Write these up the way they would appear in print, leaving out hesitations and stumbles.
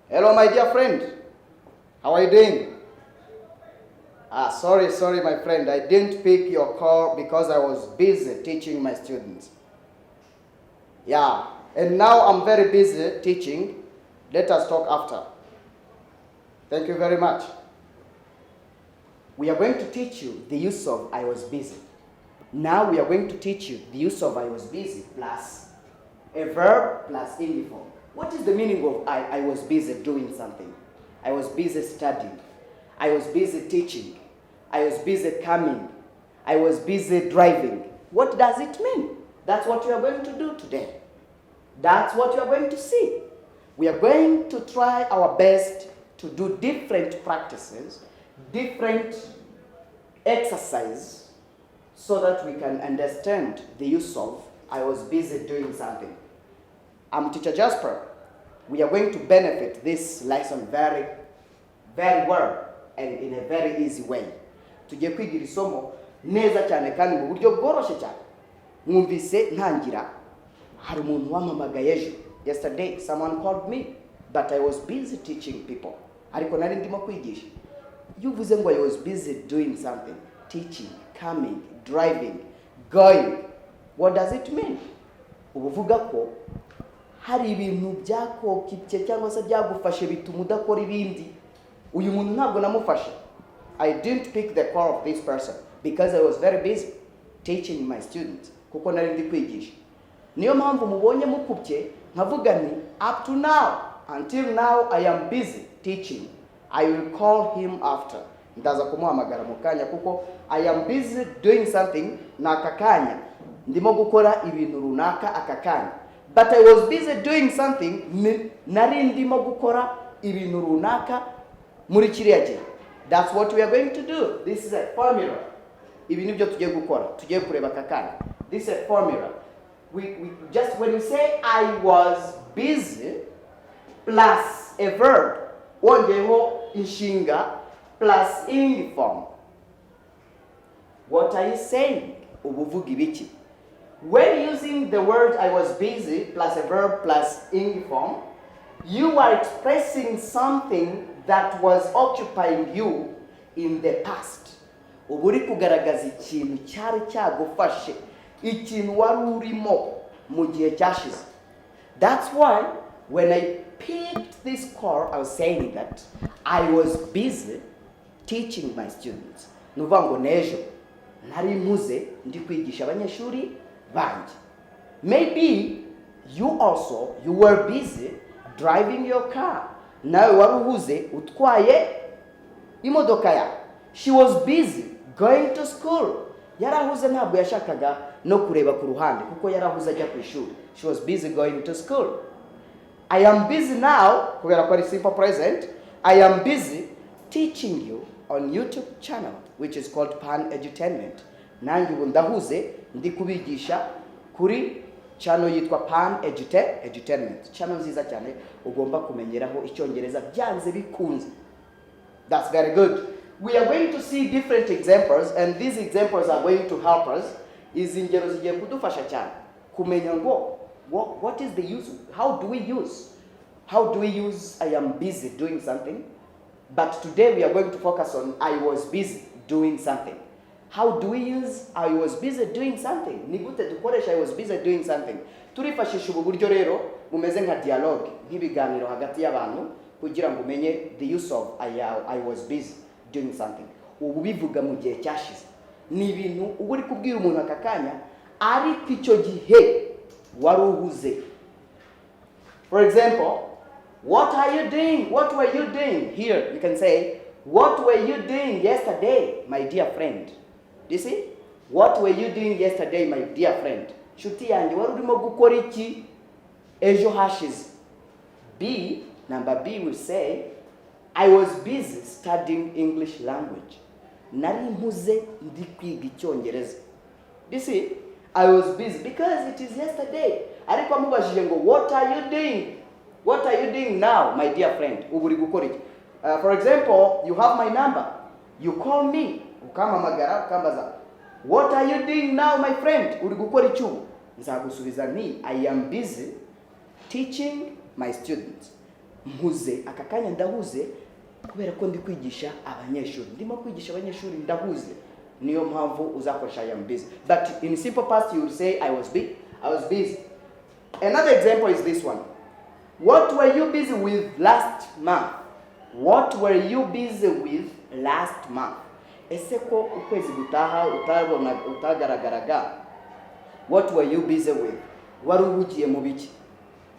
Hello, my dear friend. How are you doing? Sorry, my friend. I didn't pick your call because I was busy teaching my students. Yeah, and now I'm very busy teaching. Let us talk after. Thank you very much. We are going to teach you the use of I was busy. Now we are going to teach you the use of I was busy plus a verb plus ing form. What is the meaning of I was busy doing something? I was busy studying. I was busy teaching. I was busy coming. I was busy driving. What does it mean? That's what we are going to do today. That's what you are going to see. We are going to try our best to do different practices, different exercise, so that we can understand the use of I was busy doing something. I'm Teacher Jasper. We are going to benefit this lesson very, very well and in a very easy way. Tugiye kwigira isomo neza cyane kandi mu buryo bworoshye cyane. Mwumvise ntangira hari umuntu wampamagaye ejo. Yesterday someone called me but I was busy teaching people. Ariko nari ndimo kwigisha. Yuvuze ngo I was busy doing something, teaching, coming, driving, going. What does it mean? Ubuvuga ko hari ibintu byakokitse cyangwa se byagufashe bituma udakora ibindi. Uyu muntu ntabwo namufashe. I didn't pick the call of this person because I was very busy teaching my students. Kuko nari ndi kwigisha. Niyo mpamvu mubonye mukubye nkavuga ni up to now, until now I am busy teaching. I will call him after. Ndaza kumuhamagara mu kanya kuko I am busy doing something na akakanya ndimo gukora ibintu runaka akakanya. But I was busy doing something nari ndimo gukora ibintu runaka muri kiriya gihe. That's what we are going to do. This is a formula. Ibi nibyo tugiye gukora. Tugiye kureba akakanya. This is a formula. We just when you say I was busy plus a verb wongeho inshinga plus ing form. What are you saying? Ubuvuga ibiki? When using the word I was busy plus a verb plus ing form, you are expressing something that was occupying you in the past. Uburi kugaragaza ikintu cyari cyagufashe, ikintu wari urimo mu gihe cyashize. That's why when I picked this call, I was saying that I was busy teaching my students. Nuvuga ngo nejo narimpuze ndi kwigisha abanyeshuri banje. Maybe you were busy driving your car. Nawe waruhuze utwaye imodoka ya. She was busy going to school. Yarahuze ntabwo yashakaga no kureba ku ruhande kuko yarahuze ajya ku ishuri. She was busy going to school. I am busy now, kubera ko ari simple present. I am busy teaching you on YouTube channel which is called Pan Edutainment. Nange ubu ndahuze ndi kubigisha kuri channel yitwa Pan Edutainment. Channel nziza cyane ugomba kumenyeraho icyongereza byanze bikunze. That's very good. We are going to see different examples and these examples are going to help us. Izi ngero zigiye kudufasha cyane kumenya ngo what is the use? How do we use I am busy doing something? But today we are going to focus on I was busy doing something. How do we use I was busy doing something? Ni gute dukoresha I was busy doing something? Turifashisha ubu buryo rero bumeze nka dialogue, nk'ibiganiro hagati y'abantu kugira ngo umenye the use of I was busy doing something. Ubu bivuga mu gihe cyashize. Ni ibintu ubu uri kubwira umuntu akakanya ariko icyo gihe waruhuze. For example, what are you doing? What were you doing? Here you can say, what were you doing yesterday, my dear friend? Do you see? What were you doing yesterday, my dear friend? Shuti yanjye wari urimo gukora iki ejo hashize? Number B will say, I was busy studying English language. Narimpuze ndi kwiga Cyongereza. Do you see? I was busy because it is yesterday. Ariko amubajije ngo what are you doing? What are you doing now, my dear friend? Uburi gukora iki? For example, you have my number. You call me. Ukamamagara ukambaza. What are you doing now, my friend? Uri gukora iki ubu? Nzagusubiza ni I am busy teaching my students. mpuze aka kanya ndahuze kubera ko ndi kwigisha abanyeshuri ndimo kwigisha abanyeshuri ndahuze niyo mpamvu uzakoresha I am busy. But in simple past you will say I was busy. Another example is this one. What were you busy with last month? What were you busy with last month? Ese ko ukwezi gutaha utagaragaraga. What were you busy with? Wari uhugiye mu biki?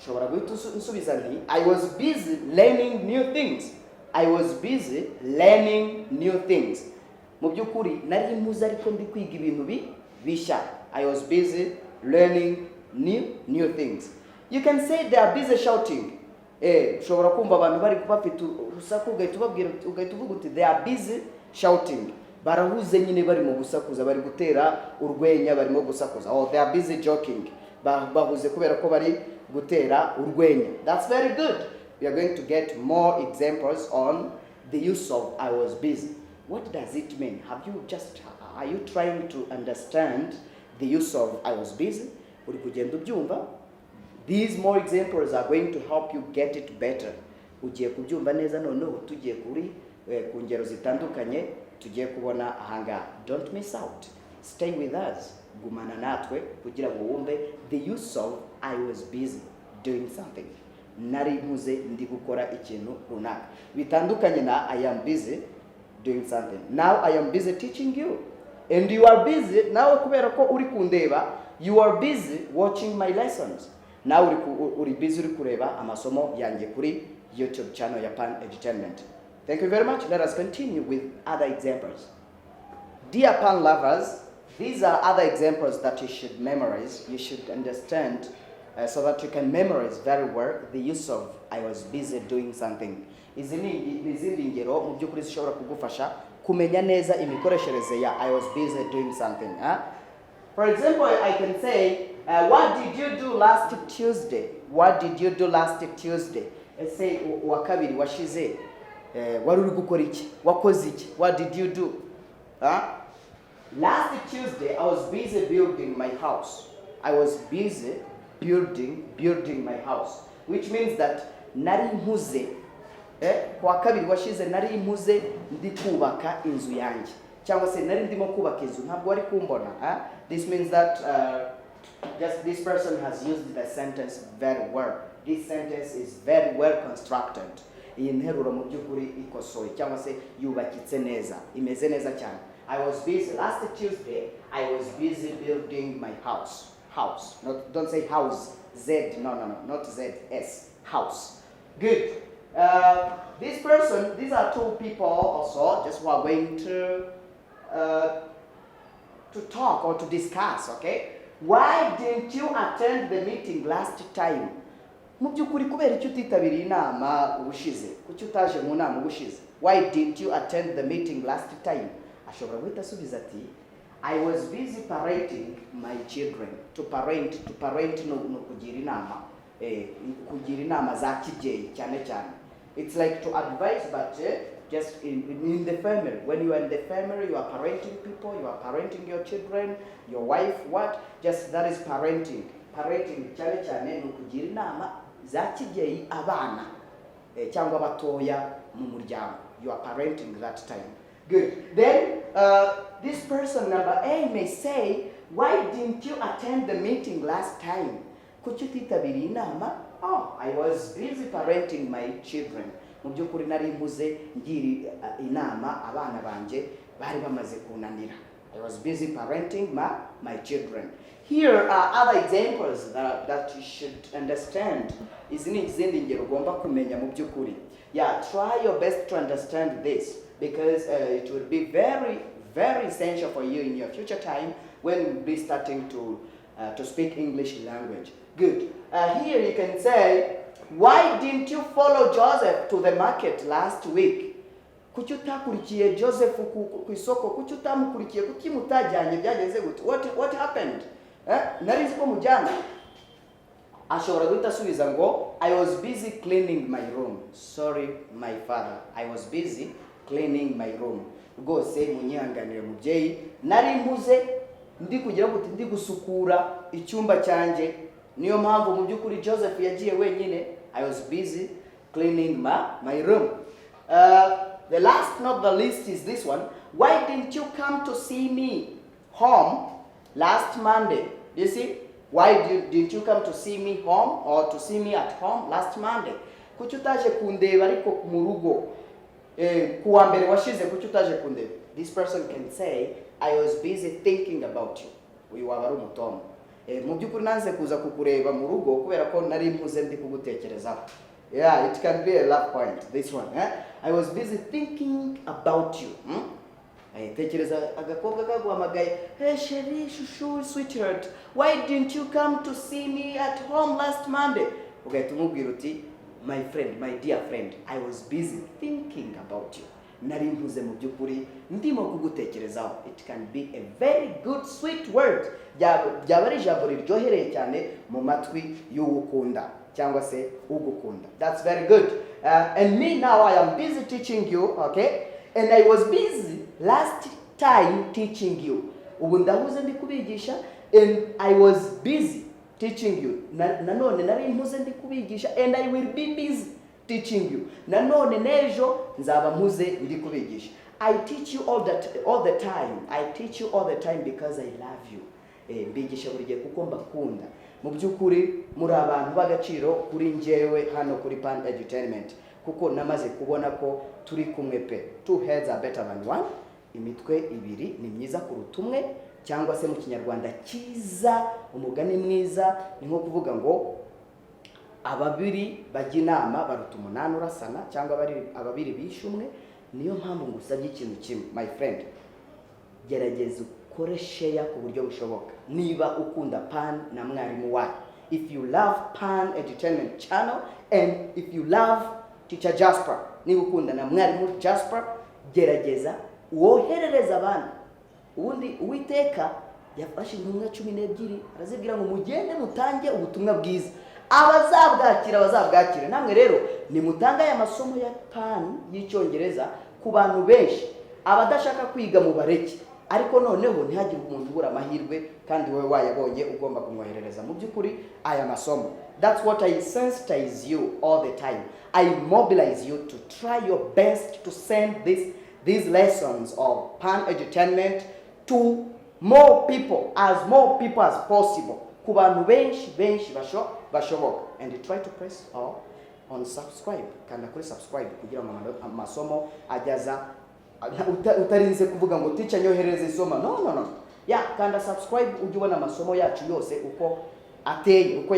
Shobora guhita nsubiza nti I was busy learning new things. I was busy learning new things. Mu byukuri nari mpuze ariko ndi kwiga ibintu bishya. I was busy learning new things. You can say they are busy shouting. Shobora kumva abantu bari bafite urusaku ugahita uvuga uti they are busy shouting. Barahuze nyine bari mu gusakuza bari gutera urwenya barimo gusakuza. Oh, they are busy joking. Bahuze kubera ko bari gutera urwenya. That's very good. We are going to get more examples on the use of I was busy. What does it mean? Are you trying to understand the use of I was busy? Uri kugenda ubyumva? These more examples are going to help you get it better. Ugiye kubyumva neza noneho tugiye kuri ku ngero zitandukanye tugiye kubona ahanga. Don't miss out. Stay with us. Gumana natwe kugira ngo wumve the use of I was busy doing something. Narimpuze ndi gukora ikintu runaka. Bitandukanye na I am busy doing something. Now I am busy teaching you. And you are busy nawe kubera ko uri kundeba, you are busy watching my lessons. Now uri busy uri kureba amasomo yanjye kuri YouTube channel ya Pan Entertainment. Thank you very much. Let us continue with other examples. Dear Pan lovers, these are other examples that you should memorize, you should understand, so that you can memorize very well the use of I was busy doing something. Izi ni izindi ngero mu byukuri zishobora kugufasha kumenya neza imikoreshereze ya I was busy doing something. For example, I can say, what did you do last Tuesday? What did you do last Tuesday? Let's say wakabiri washize. Wari uri gukora iki? Wakoze iki? What did you do? Last Tuesday, I was busy building my house. I was busy building my house, which means that narimpuze. Kwa kabiri washize narimpuze ndi kubaka inzu yanjye. Cyangwa se nari ndimo kubaka inzu ntabwo wari kumbona. This means that just this person has used the sentence very well. This sentence is very well constructed. Iyi nteruro mu byukuri ikosoye cyangwa se yubakitse neza, imeze neza cyane. I was busy last Tuesday. I was busy building my house. House. Don't say house. Z. No. Not Z. S. House. Good. These are two people also, just who are going to talk or to discuss, okay? Why didn't you attend the meeting last time? Mu byukuri kubera icyo utitabiriye inama ubushize, kuki utaje mu nama ubushize? Why didn't you attend the meeting last time? Ashobora guhita asubiza ati I was busy parenting my children. To parent no kugira inama. Kugira inama za kibyeyi cyane cyane. It's like to advise, but just in the family. When you are in the family, you are parenting people, you are parenting your children, your wife, what? Just that is parenting. Parenting cyane cyane no kugira inama za kibyeyi abana cyangwa batoya mu muryango. You are parenting that time. Good. Then this person number A may say, why didn't you attend the meeting last time? Kuki utitabiriye inama? Oh, I was busy parenting my children. Mu byukuri nari mpuze ngiri inama abana banje bari bamaze kunanira. I was busy parenting my children. Here are other examples that you should understand. Izi ni izindi ngero ugomba kumenya mu byukuri. Yeah, try your best to understand this because it will be very, very essential for you in your future time when you'll be starting to speak English language. Good. Here you can say, why didn't you follow Joseph to the market last week? Kuki utakurikiye Joseph ku isoko? Kuki utamukurikiye? Kuki mutajyanye byagenze gute? What happened? Nari nzi ko mujyana. Ashobora guhita asubiza ngo I was busy cleaning my room. Sorry my father. I was busy cleaning my room. Rwose munyihanganire mubyeyi, nari mpuze ndi kugira ngo ndi gusukura icyumba cyanjye. Niyo mpamvu mu byukuri Joseph yagiye wenyine. I was busy cleaning my room. The last, not the least, is this one. Why didn't you come to see me home last Monday? You see? Why didn't you come to see me home or to see me at home last Monday? Kuki utaje kundeba ariko mu rugo kuwa mbere washize kuki utaje kundeba? This person can say, I was busy thinking about you. Uyu waba ari umutomo. Mu byukuri nanze kuza kukureba mu rugo kubera ko narimpuze ndi kugutekerezaho. Yeah, it can be a love point, this one. I was busy thinking about you. Tekereza agakobwa kaguhamagaye, hey Sheri, shushu, sweetheart, why didn't you come to see me at home last Monday? Ugahita umubwira uti, my friend, my dear friend, I was busy thinking about you. Narimpuze mu byukuri ndimo kugutekerezaho. It can be a very good sweet word. Byaba ari ijambo riryohereye cyane mu matwi y'ugukunda cyangwa se ugukunda. That's very good. And me now, I am busy teaching you, okay? And I was busy last time teaching you. Ubu ndahuze ndi kubigisha, and I was busy teaching you. Nanone narimpuze ndi kubigisha, and I will be busy teaching you. Nanone nejo nzaba mpuze ndi kubigisha. I teach you all the time. I teach you all the time because I love you. Mbigisha buri gihe kuko mbakunda. Mu byukuri muri abantu b'agaciro kuri njyewe hano kuri Pan Edutainment, kuko namaze kubona ko turi kumwe pe. Two heads are better than one. Imitwe ibiri ni myiza kuruta umwe, cyangwa se mu kinyarwanda cyiza umugani mwiza ni nko kuvuga ngo ababiri bajya inama baruta umunani urasana, cyangwa ababiri bishe umwe. Niyo mpamvu ngusabye ikintu kimwe, my friend, gerageza ukore share ku buryo bushoboka niba ukunda Pan na mwarimu wacu. If you love Pan Entertainment Channel and if you love Teacher Jasper, niba ukunda na mwarimu Jasper, gerageza woherereza abana. Ubundi Uwiteka yafashe intumwa 12 arazibwira ngo mugende mutange ubutumwa bwiza, abazabwakira. Namwe rero ni mutanga aya masomo ya Pan y'Icyongereza ku bantu benshi abadashaka kwiga mu bareke, ariko noneho ntihagire umuntu ubura amahirwe kandi wowe wayabonye ugomba kumwoherereza mu byukuri aya masomo. That's what I sensitize you all the time. I mobilize you to try your best to send these lessons of Pan Entertainment to more people as possible. Ku bantu benshi bashoboka. And try to press on subscribe. Kanda kuri subscribe kugira ngo amasomo ajyaza utarinze kuvuga ngo teacher nyohereze isoma. No. Yeah, kanda subscribe ujye ubona amasomo yacu yose uko ateye, uko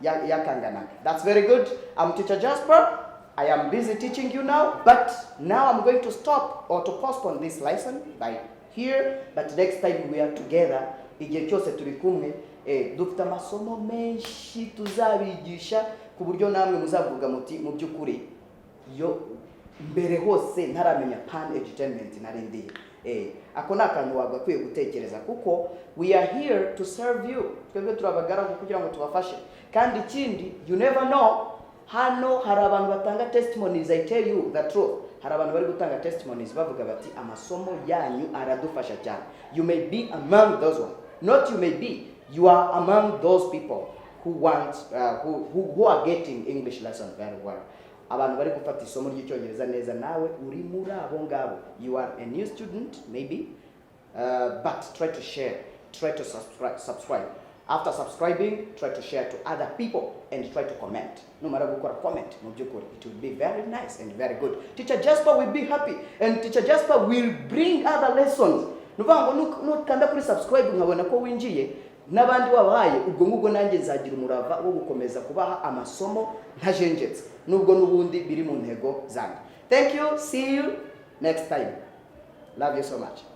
yakangana. That's very good. I'm Teacher Jasper. I am busy teaching you now, but now I'm going to stop or to postpone this lesson by here, but next time we are together, igihe cyose turi kumwe, dufite amasomo menshi tuzabigisha ku buryo namwe muzavuga muti mu byukuri yo mbere hose ntaramenya Pan Entertainment narindi. Ako nakantu wagakwiye gutekereza kuko we are here to serve you. Twebwe turabagara kugira ngo tubafashe. Kandi ikindi, you never know, hano hari abantu batanga testimonies. I tell you the truth. Hari abantu bari gutanga testimonies bavuga bati amasomo yanyu aradufasha cyane. You may be among those ones. Not you may be. You are among those people who want who are getting English lesson very well. Abantu bari gufata isomo ry'Icyongereza neza, nawe uri muri abo ngabo. You are a new student maybe, but try to share, try to subscribe. After subscribing, try to share to other people and try to comment. No matter what comment, it will be very nice and very good. Teacher Jasper will be happy, and Teacher Jasper will bring other lessons. No kanda kuri subscribe nkabona ko winjiye n'abandi wabahaye, ubwo ngubwo nanjye nzagira umurava wo gukomeza kubaha amasomo ntajenjetse nubwo nubundi biri mu ntego zanjye. Thank you. See you next time. Love you so much.